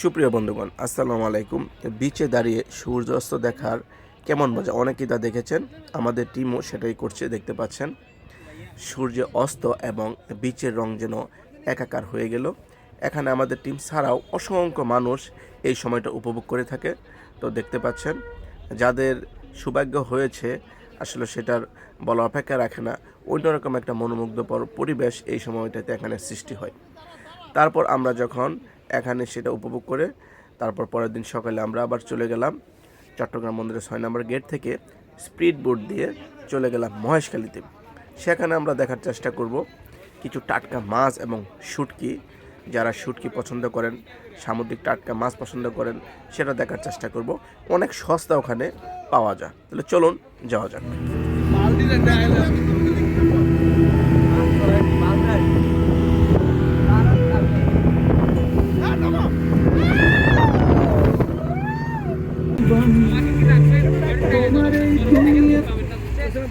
সুপ্রিয় বন্ধুগণ, আসসালামু আলাইকুম। বিচে দাঁড়িয়ে সূর্যাস্ত দেখার কেমন মজা, অনেকেই তা দেখেছেন। আমাদের টিমও সেটাই করছে, দেখতে পাচ্ছেন। সূর্য অস্ত এবং বিচের রং যেন একাকার হয়ে গেল। এখানে আমাদের টিম ছাড়াও অসংখ্য মানুষ এই সময়টা উপভোগ করে থাকে। তো দেখতে পাচ্ছেন, যাদের সৌভাগ্য হয়েছে আসলে সেটার বলা অপেক্ষা রাখে না। অন্যরকম একটা মনোমুগ্ধকর পরিবেশ এই সময়টাতে এখানে সৃষ্টি হয়। তারপর আমরা যখন এখানে সেটা উপভোগ করে তারপর পরের দিন সকালে আমরা আবার চলে গেলাম চট্টগ্রাম বন্দরের 6 নম্বর গেট থেকে স্পিড বোট দিয়ে চলে গেলাম মহেশখালীতে। সেখানে আমরা দেখার চেষ্টা করব কিছু টাটকা মাছ এবং শুটকি। যারা শুটকি পছন্দ করেন, সামুদ্রিক টাটকা মাছ পছন্দ করেন, সেটা দেখার চেষ্টা করব। অনেক সস্তা ওখানে পাওয়া যায়। তাহলে চলুন যাওয়া যাক।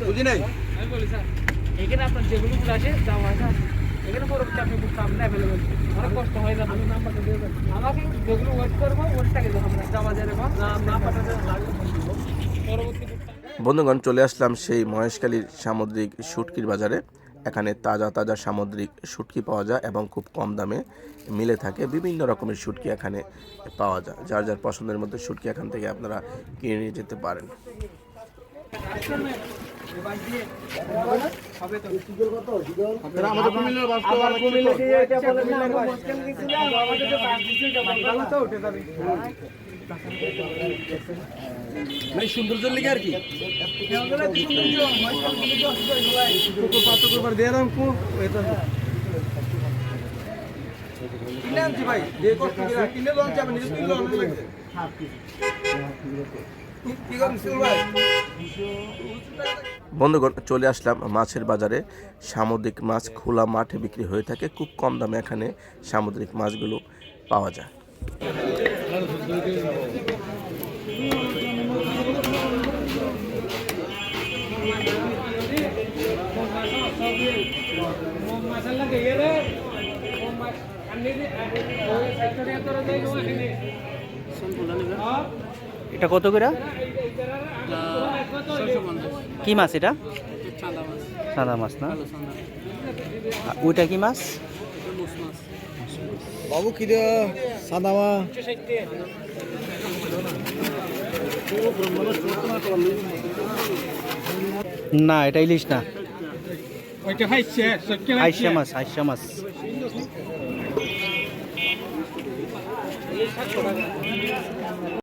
বুঝি নাই এখানে আপনার যেগুলো আসে যাওয়া হয় না, এখানে পরবর্তী আপনি বুক সামনে অ্যাভেলেবেল, অনেক কষ্ট হয় না। আমি নাম্বারটা দিয়ে দেবেন আমাকে, যেগুলো ওয়েট করবো ওয়েটটাকে আমরা যাওয়া যাবে নাম্বারটা পরবর্তী। বন্ধুগণ, চলে আসলাম সেই মহেশখালীর সামুদ্রিক শুটকির বাজারে। এখানে তাজা তাজা সামুদ্রিক শুটকি পাওয়া যায় এবং খুব কম দামে মিলে থাকে। বিভিন্ন রকমের শুটকি এখানে পাওয়া যায়। যার যার পছন্দের মধ্যে শুটকি এখান থেকে আপনারা কিনে নিয়ে যেতে পারেন। সৌন্দর্যের লিগে আর কি ভাই, বন্ধুগণ, চলে আসলাম মাছের বাজারে। সামুদ্রিক মাছ খোলা মাঠে বিক্রি হয়ে থাকে। খুব কম দামে এখানে সামুদ্রিক মাছগুলো পাওয়া যায়। এটা কত করে? কি মাছ এটা? সাদা মাছ না? ওইটা কি মাছ? বাবু কি রে সাদা মাছ না, এটা ইলিশ না, ওইটা খাইছে আইসা মাছ, আইসা মাছ।